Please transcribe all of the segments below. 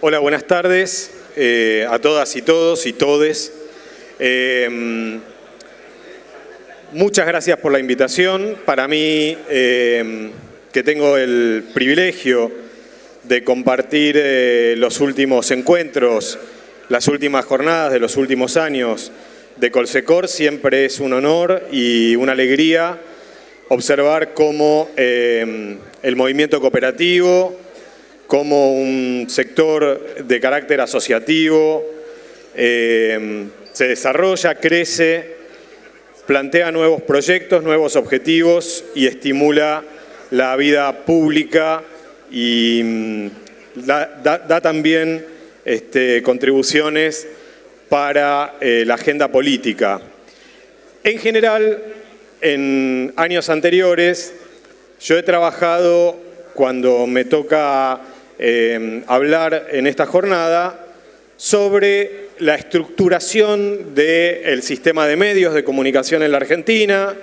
Hola, buenas tardes a todas y todos y todes. Muchas gracias por la invitación. Para mí, que tengo el privilegio de compartir los últimos encuentros, las últimas jornadas de los últimos años de Colsecor, siempre es un honor y una alegría observar cómo el movimiento cooperativo, como un sector de carácter asociativo se desarrolla, crece, plantea nuevos proyectos, nuevos objetivos y estimula la vida pública y da también contribuciones para la agenda política. En general, en años anteriores, yo he trabajado, cuando me toca hablar en esta jornada, sobre la estructuración del sistema de medios de comunicación en la Argentina,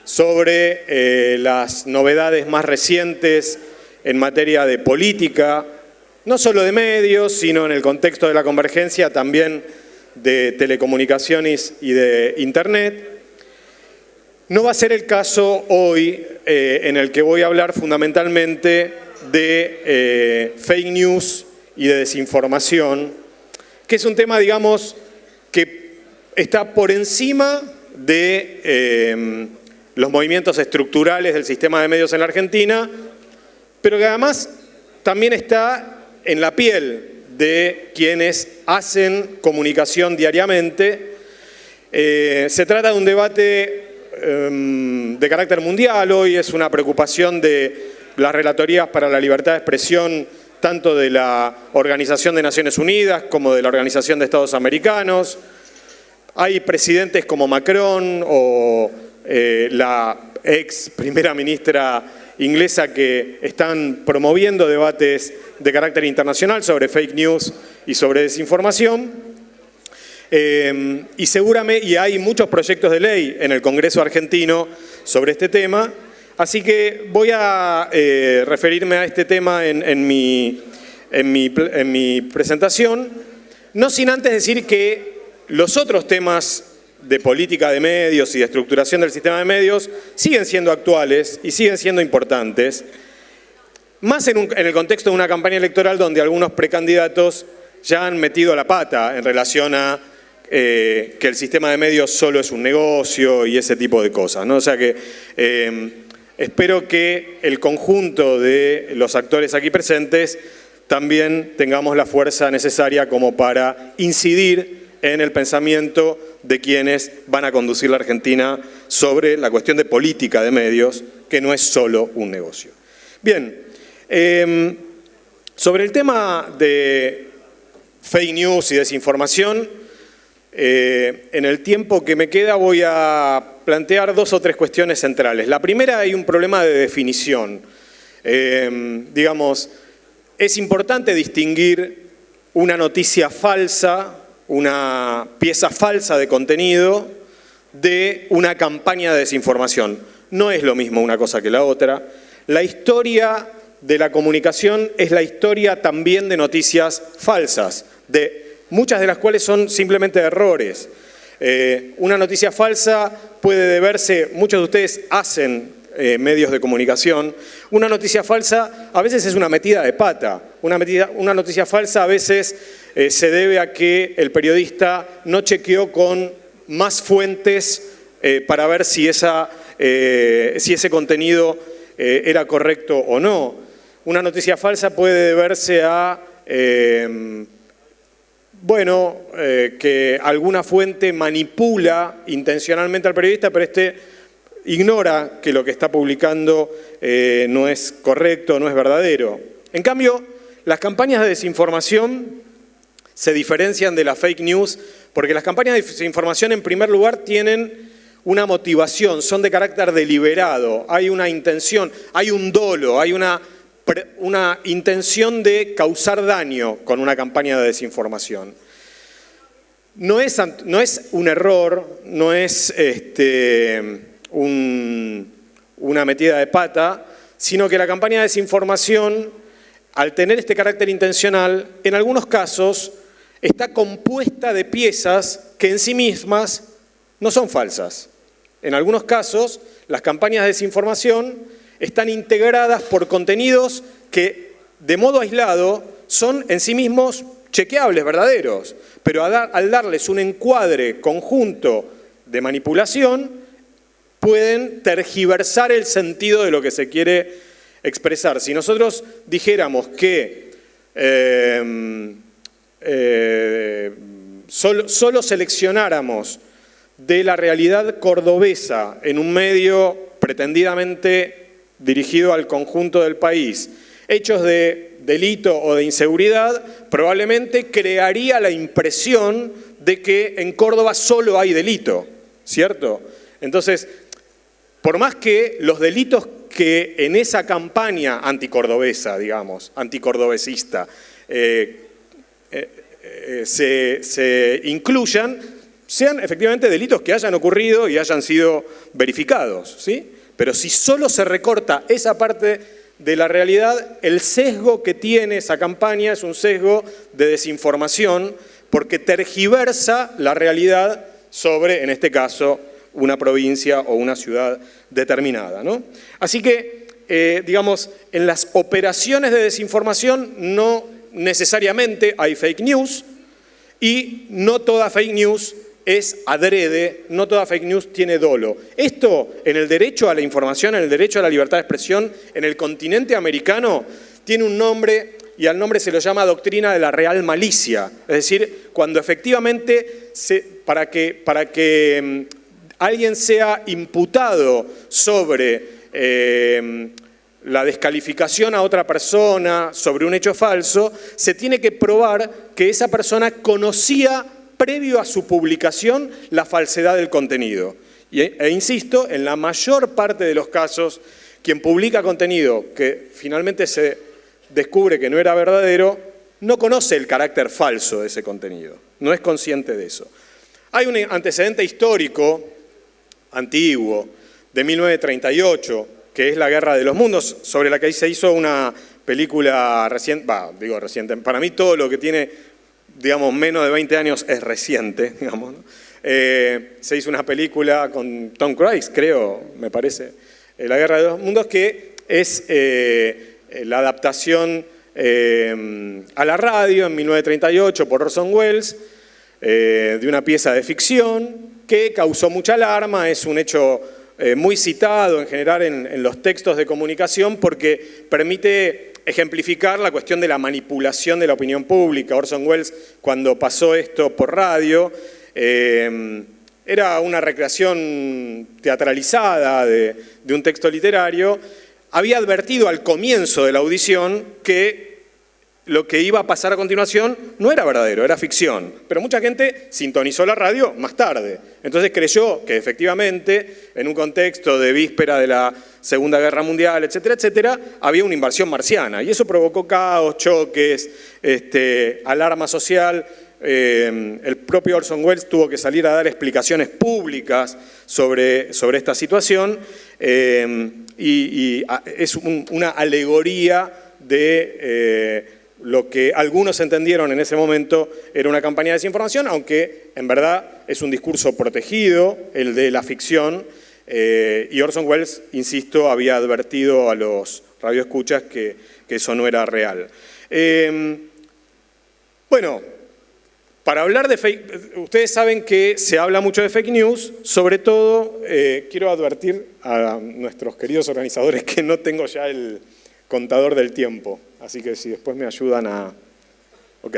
sobre las novedades más recientes en materia de política, no solo de medios, sino en el contexto de la convergencia también de telecomunicaciones y de Internet. No va a ser el caso hoy en el que voy a hablar fundamentalmente de fake news y de desinformación, que es un tema, digamos, que está por encima de los movimientos estructurales del sistema de medios en la Argentina, pero que además también está en la piel de quienes hacen comunicación diariamente. Se trata de un debate de carácter mundial. Hoy es una preocupación de las relatorías para la libertad de expresión, tanto de la Organización de Naciones Unidas como de la Organización de Estados Americanos. Hay presidentes como Macron o la ex primera ministra inglesa que están promoviendo debates de carácter internacional sobre fake news y sobre desinformación. Y hay muchos proyectos de ley en el Congreso argentino sobre este tema, así que voy a referirme a este tema en mi presentación, no sin antes decir que los otros temas de política de medios y de estructuración del sistema de medios siguen siendo actuales y siguen siendo importantes, más en el contexto de una campaña electoral donde algunos precandidatos ya han metido la pata en relación a que el sistema de medios solo es un negocio y ese tipo de cosas, ¿no? O sea que espero que el conjunto de los actores aquí presentes también tengamos la fuerza necesaria como para incidir en el pensamiento de quienes van a conducir la Argentina sobre la cuestión de política de medios, que no es solo un negocio. Bien, sobre el tema de fake news y desinformación, en el tiempo que me queda voy a plantear dos o tres cuestiones centrales. La primera, hay un problema de definición. Digamos, es importante distinguir una noticia falsa, una pieza falsa de contenido, de una campaña de desinformación. No es lo mismo una cosa que la otra. La historia de la comunicación es la historia también de noticias falsas, muchas de las cuales son simplemente errores. Una noticia falsa puede deberse, muchos de ustedes hacen medios de comunicación, una noticia falsa a veces es una metida de pata, una noticia falsa a veces se debe a que el periodista no chequeó con más fuentes para ver si ese contenido era correcto o no. Una noticia falsa puede deberse a que alguna fuente manipula intencionalmente al periodista, pero ignora que lo que está publicando no es correcto, no es verdadero. En cambio, las campañas de desinformación se diferencian de las fake news porque las campañas de desinformación, en primer lugar, tienen una motivación, son de carácter deliberado, hay una intención, hay un dolo, hay una intención de causar daño con una campaña de desinformación. No es un error, no es una metida de pata, sino que la campaña de desinformación al tener este carácter intencional, en algunos casos está compuesta de piezas que en sí mismas no son falsas. En algunos casos, las campañas de desinformación están integradas por contenidos que, de modo aislado, son en sí mismos chequeables, verdaderos, pero al darles un encuadre conjunto de manipulación, pueden tergiversar el sentido de lo que se quiere expresar. Si nosotros dijéramos que solo seleccionáramos de la realidad cordobesa en un medio pretendidamente dirigido al conjunto del país, hechos de delito o de inseguridad, probablemente crearía la impresión de que en Córdoba solo hay delito, ¿cierto? Entonces, por más que los delitos que en esa campaña anticordobesa, digamos, anticordobesista, se incluyan, sean efectivamente delitos que hayan ocurrido y hayan sido verificados, ¿sí? Pero si solo se recorta esa parte de la realidad, el sesgo que tiene esa campaña es un sesgo de desinformación porque tergiversa la realidad sobre, en este caso, una provincia o una ciudad determinada, ¿no? Así que, digamos, en las operaciones de desinformación no necesariamente hay fake news y no toda fake news es adrede, no toda fake news tiene dolo. Esto, en el derecho a la información, en el derecho a la libertad de expresión, en el continente americano, tiene un nombre y al nombre se lo llama doctrina de la real malicia. Es decir, cuando efectivamente, para que alguien sea imputado sobre la descalificación a otra persona, sobre un hecho falso, se tiene que probar que esa persona conocía previo a su publicación la falsedad del contenido. E insisto, en la mayor parte de los casos, quien publica contenido que finalmente se descubre que no era verdadero, no conoce el carácter falso de ese contenido, no es consciente de eso. Hay un antecedente histórico antiguo, de 1938, que es la Guerra de los Mundos, sobre la que se hizo una película reciente, reciente, para mí todo lo que tiene, digamos, menos de 20 años es reciente, digamos, ¿no? Se hizo una película con Tom Cruise, creo, me parece, La Guerra de los Mundos, que es la adaptación a la radio en 1938 por Orson Welles, de una pieza de ficción que causó mucha alarma, es un hecho muy citado en general en los textos de comunicación porque permite ejemplificar la cuestión de la manipulación de la opinión pública. Orson Welles, cuando pasó esto por radio, era una recreación teatralizada de un texto literario, había advertido al comienzo de la audición que lo que iba a pasar a continuación no era verdadero, era ficción. Pero mucha gente sintonizó la radio más tarde. Entonces creyó que efectivamente, en un contexto de víspera de la Segunda Guerra Mundial, etcétera, etcétera, había una invasión marciana. Y eso provocó caos, choques, alarma social. El propio Orson Welles tuvo que salir a dar explicaciones públicas sobre esta situación. Y es una alegoría de lo que algunos entendieron en ese momento era una campaña de desinformación, aunque en verdad es un discurso protegido, el de la ficción, y Orson Welles, insisto, había advertido a los radioescuchas que eso no era real. Bueno, para hablar de fake, ustedes saben que se habla mucho de fake news, sobre todo, quiero advertir a nuestros queridos organizadores que no tengo ya el contador del tiempo, así que si después me ayudan a... Ok.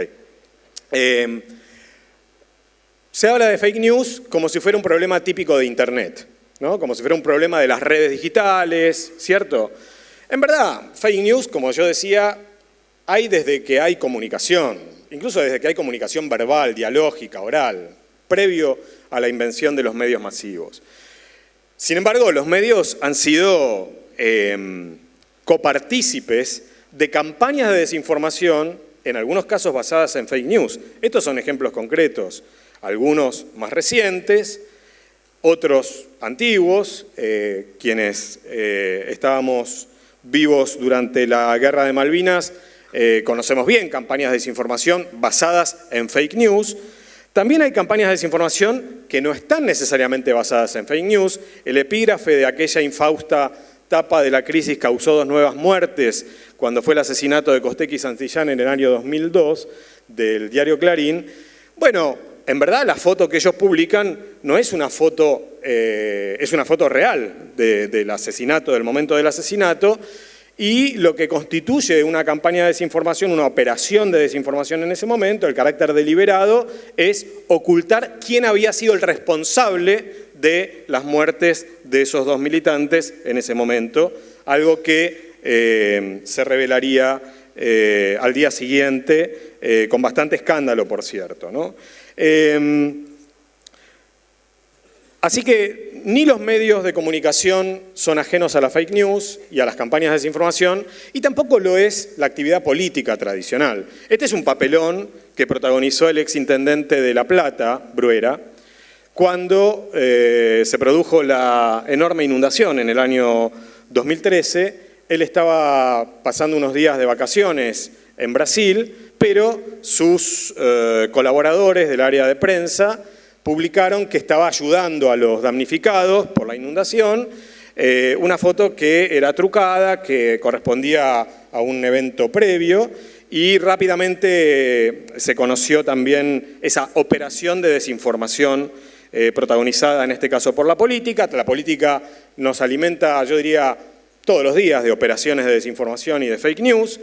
Se habla de fake news como si fuera un problema típico de Internet, ¿no? Como si fuera un problema de las redes digitales, ¿cierto? En verdad, fake news, como yo decía, hay desde que hay comunicación, incluso desde que hay comunicación verbal, dialógica, oral, previo a la invención de los medios masivos. Sin embargo, los medios han sido copartícipes de campañas de desinformación, en algunos casos basadas en fake news. Estos son ejemplos concretos, algunos más recientes, otros antiguos, quienes estábamos vivos durante la Guerra de Malvinas, conocemos bien campañas de desinformación basadas en fake news. También hay campañas de desinformación que no están necesariamente basadas en fake news. El epígrafe de aquella infausta tapa de La crisis causó 2 nuevas muertes, cuando fue el asesinato de Costecchi y Santillán en el año 2002, del diario Clarín. Bueno, en verdad la foto que ellos publican no es una foto, es una foto real del asesinato, del momento del asesinato, y lo que constituye una campaña de desinformación, una operación de desinformación en ese momento, el carácter deliberado, es ocultar quién había sido el responsable de las muertes de esos 2 militantes en ese momento, algo que se revelaría al día siguiente, con bastante escándalo, por cierto, ¿no? Así que ni los medios de comunicación son ajenos a la fake news y a las campañas de desinformación, y tampoco lo es la actividad política tradicional. Este es un papelón que protagonizó el exintendente de La Plata, Bruera, cuando se produjo la enorme inundación en el año 2013. Él estaba pasando unos días de vacaciones en Brasil, pero sus colaboradores del área de prensa publicaron que estaba ayudando a los damnificados por la inundación, una foto que era trucada, que correspondía a un evento previo, y rápidamente se conoció también esa operación de desinformación protagonizada en este caso por la política. La política nos alimenta, yo diría, todos los días de operaciones de desinformación y de fake news.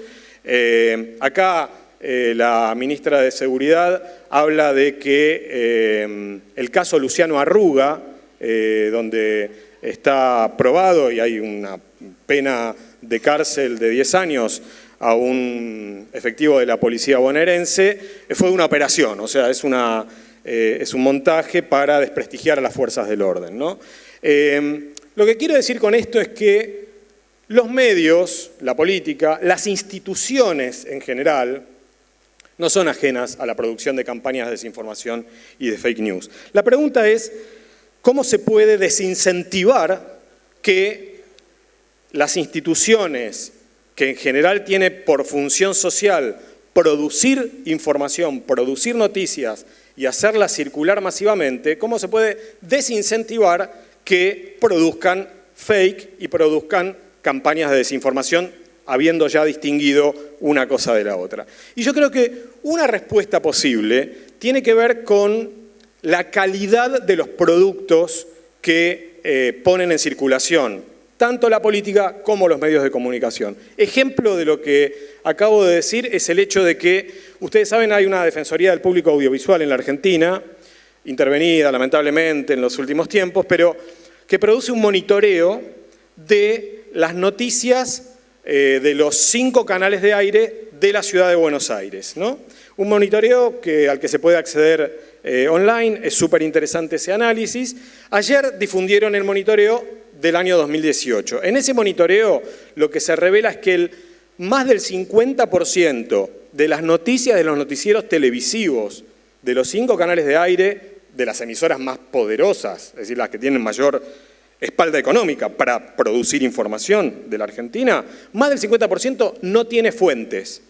Acá la ministra de Seguridad habla de que el caso Luciano Arruga, donde está probado y hay una pena de cárcel de 10 años a un efectivo de la policía bonaerense, fue una operación, o sea, es un montaje para desprestigiar a las fuerzas del orden, ¿no? Lo que quiero decir con esto es que los medios, la política, las instituciones en general, no son ajenas a la producción de campañas de desinformación y de fake news. La pregunta es, ¿cómo se puede desincentivar que las instituciones, que en general tienen por función social producir información, producir noticias y hacerlas circular masivamente, cómo se puede desincentivar que produzcan fake y produzcan campañas de desinformación, habiendo ya distinguido una cosa de la otra? Y yo creo que una respuesta posible tiene que ver con la calidad de los productos que ponen en circulación, tanto la política como los medios de comunicación. Ejemplo de lo que acabo de decir es el hecho de que, ustedes saben, hay una Defensoría del Público Audiovisual en la Argentina, intervenida lamentablemente en los últimos tiempos, pero que produce un monitoreo de las noticias de los 5 canales de aire de la ciudad de Buenos Aires, ¿no? Un monitoreo al que se puede acceder online, es súper interesante ese análisis. Ayer difundieron el monitoreo del año 2018. En ese monitoreo lo que se revela es que más del 50% de las noticias de los noticieros televisivos de los 5 canales de aire, de las emisoras más poderosas, es decir, las que tienen mayor espalda económica para producir información de la Argentina, más del 50% no tiene fuentes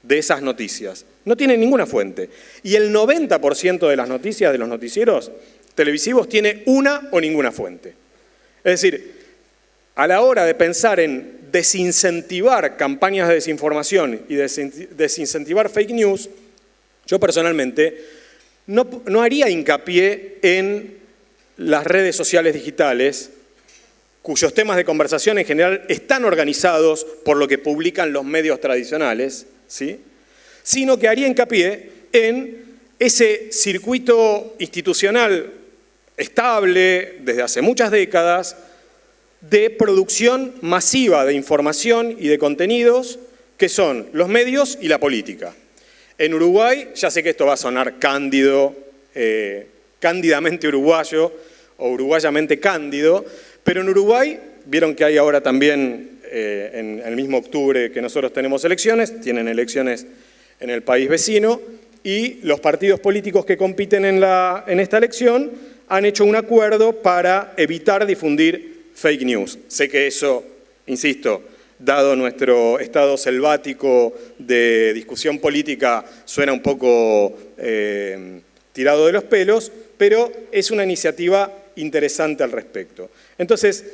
de esas noticias, no tiene ninguna fuente. Y el 90% de las noticias de los noticieros televisivos tiene una o ninguna fuente. Es decir, a la hora de pensar en desincentivar campañas de desinformación y desincentivar fake news, yo personalmente no haría hincapié en las redes sociales digitales, cuyos temas de conversación en general están organizados por lo que publican los medios tradicionales, ¿sí? Sino que haría hincapié en ese circuito institucional estable desde hace muchas décadas de producción masiva de información y de contenidos que son los medios y la política. En Uruguay, ya sé que esto va a sonar cándido, cándidamente uruguayo o uruguayamente cándido, pero en Uruguay, vieron que hay ahora también, en el mismo octubre que nosotros tenemos elecciones, tienen elecciones en el país vecino, y los partidos políticos que compiten en esta elección han hecho un acuerdo para evitar difundir fake news. Sé que eso, insisto, dado nuestro estado selvático de discusión política, suena un poco tirado de los pelos, pero es una iniciativa interesante al respecto. Entonces,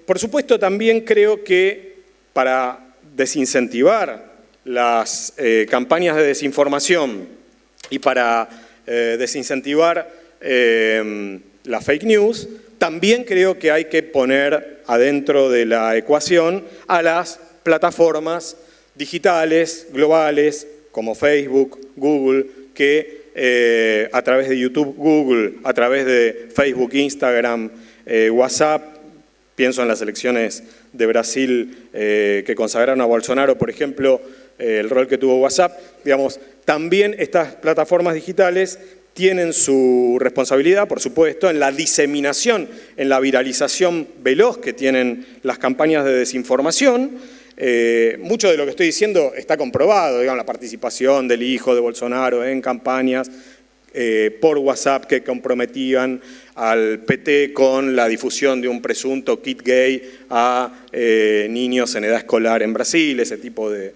por supuesto, también creo que para desincentivar las campañas de desinformación y para desincentivar la fake news, también creo que hay que poner adentro de la ecuación a las plataformas digitales, globales, como Facebook, Google, que a través de YouTube, Google, a través de Facebook, Instagram, WhatsApp, pienso en las elecciones de Brasil que consagraron a Bolsonaro, por ejemplo, el rol que tuvo WhatsApp, digamos, también estas plataformas digitales tienen su responsabilidad, por supuesto, en la diseminación, en la viralización veloz que tienen las campañas de desinformación. Mucho de lo que estoy diciendo está comprobado, digamos, la participación del hijo de Bolsonaro en campañas por WhatsApp que comprometían al PT con la difusión de un presunto kit gay a niños en edad escolar en Brasil, ese tipo de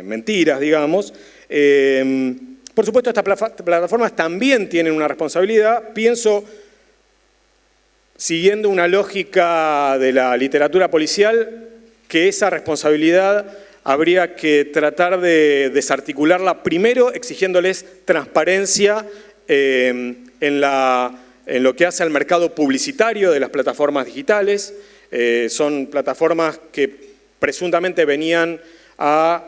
mentiras, digamos. Por supuesto, estas plataformas también tienen una responsabilidad. Pienso, siguiendo una lógica de la literatura policial, que esa responsabilidad habría que tratar de desarticularla primero exigiéndoles transparencia en lo que hace al mercado publicitario de las plataformas digitales. Son plataformas que presuntamente venían a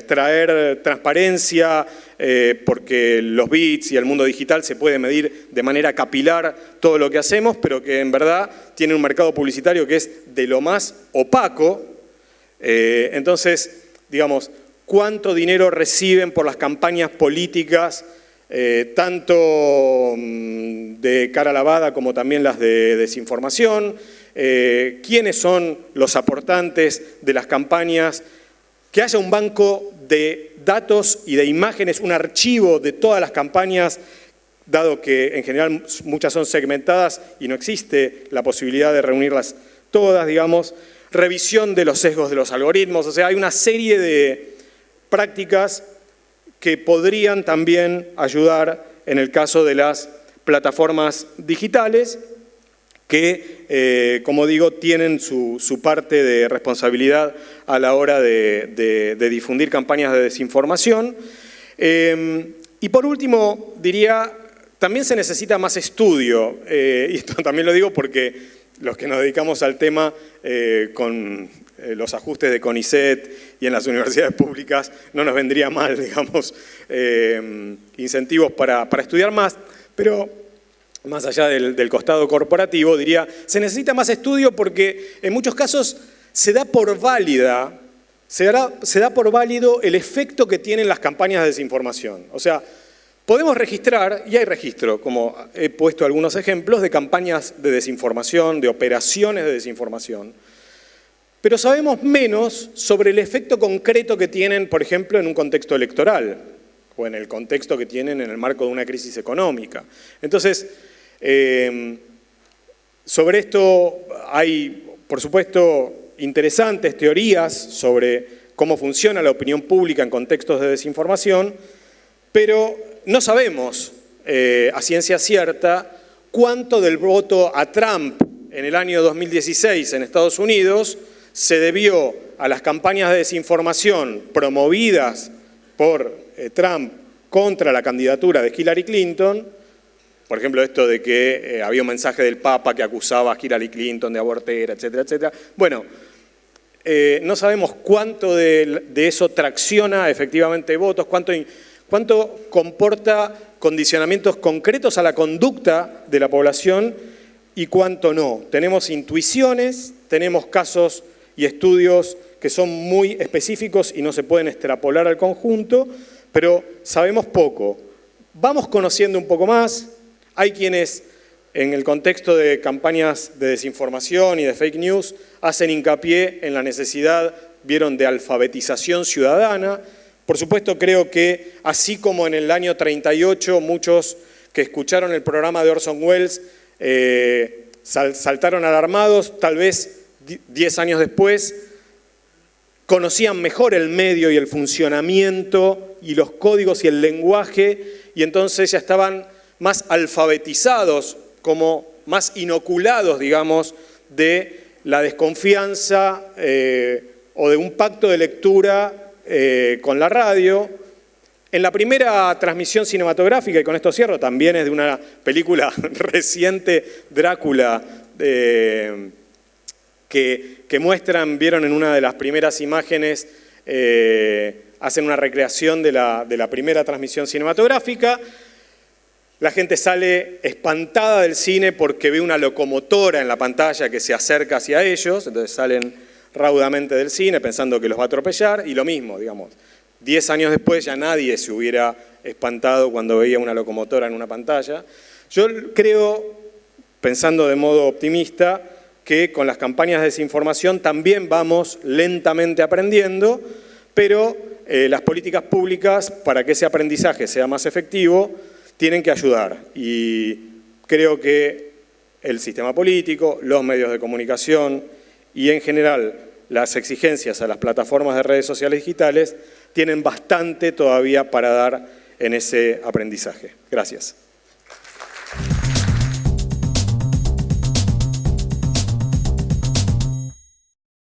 traer transparencia porque los bits y el mundo digital se puede medir de manera capilar todo lo que hacemos, pero que en verdad tiene un mercado publicitario que es de lo más opaco. Entonces, digamos, ¿cuánto dinero reciben por las campañas políticas, tanto de cara lavada como también las de desinformación? ¿Quiénes son los aportantes de las campañas? Que haya un banco de datos y de imágenes, un archivo de todas las campañas, dado que en general muchas son segmentadas y no existe la posibilidad de reunirlas todas, digamos. Revisión de los sesgos de los algoritmos, o sea, hay una serie de prácticas que podrían también ayudar en el caso de las plataformas digitales, que, como digo, tienen su parte de responsabilidad a la hora de difundir campañas de desinformación. Y por último, diría, también se necesita más estudio, y esto también lo digo porque los que nos dedicamos al tema con los ajustes de CONICET y en las universidades públicas no nos vendría mal, digamos, incentivos para estudiar más, pero más allá del costado corporativo, diría, se necesita más estudio porque en muchos casos se da por válido el efecto que tienen las campañas de desinformación. O sea, podemos registrar, y hay registro, como he puesto algunos ejemplos, de campañas de desinformación, de operaciones de desinformación, pero sabemos menos sobre el efecto concreto que tienen, por ejemplo, en un contexto electoral o en el contexto que tienen en el marco de una crisis económica. Entonces, sobre esto hay, por supuesto, interesantes teorías sobre cómo funciona la opinión pública en contextos de desinformación, pero no sabemos a ciencia cierta cuánto del voto a Trump en el año 2016 en Estados Unidos se debió a las campañas de desinformación promovidas por Trump contra la candidatura de Hillary Clinton. Por ejemplo, esto de que había un mensaje del Papa que acusaba a Hillary Clinton de abortera, etcétera, etcétera. Bueno, no sabemos cuánto de eso tracciona efectivamente votos, cuánto comporta condicionamientos concretos a la conducta de la población y cuánto no. Tenemos intuiciones, tenemos casos y estudios que son muy específicos y no se pueden extrapolar al conjunto, pero sabemos poco. Vamos conociendo un poco más. Hay quienes, en el contexto de campañas de desinformación y de fake news, hacen hincapié en la necesidad, vieron, de alfabetización ciudadana. Por supuesto, creo que, así como en el año 38, muchos que escucharon el programa de Orson Welles saltaron alarmados, tal vez 10 años después, conocían mejor el medio y el funcionamiento y los códigos y el lenguaje, y entonces ya estaban más alfabetizados, como más inoculados, digamos, de la desconfianza o de un pacto de lectura con la radio. En la primera transmisión cinematográfica, y con esto cierro, también es de una película reciente, Drácula, que muestran, vieron en una de las primeras imágenes, hacen una recreación de la primera transmisión cinematográfica. La gente sale espantada del cine porque ve una locomotora en la pantalla que se acerca hacia ellos, entonces salen raudamente del cine pensando que los va a atropellar, y lo mismo, digamos. 10 años después ya nadie se hubiera espantado cuando veía una locomotora en una pantalla. Yo creo, pensando de modo optimista, que con las campañas de desinformación también vamos lentamente aprendiendo, pero las políticas públicas, para que ese aprendizaje sea más efectivo, tienen que ayudar. Y creo que el sistema político, los medios de comunicación y en general las exigencias a las plataformas de redes sociales digitales tienen bastante todavía para dar en ese aprendizaje. Gracias.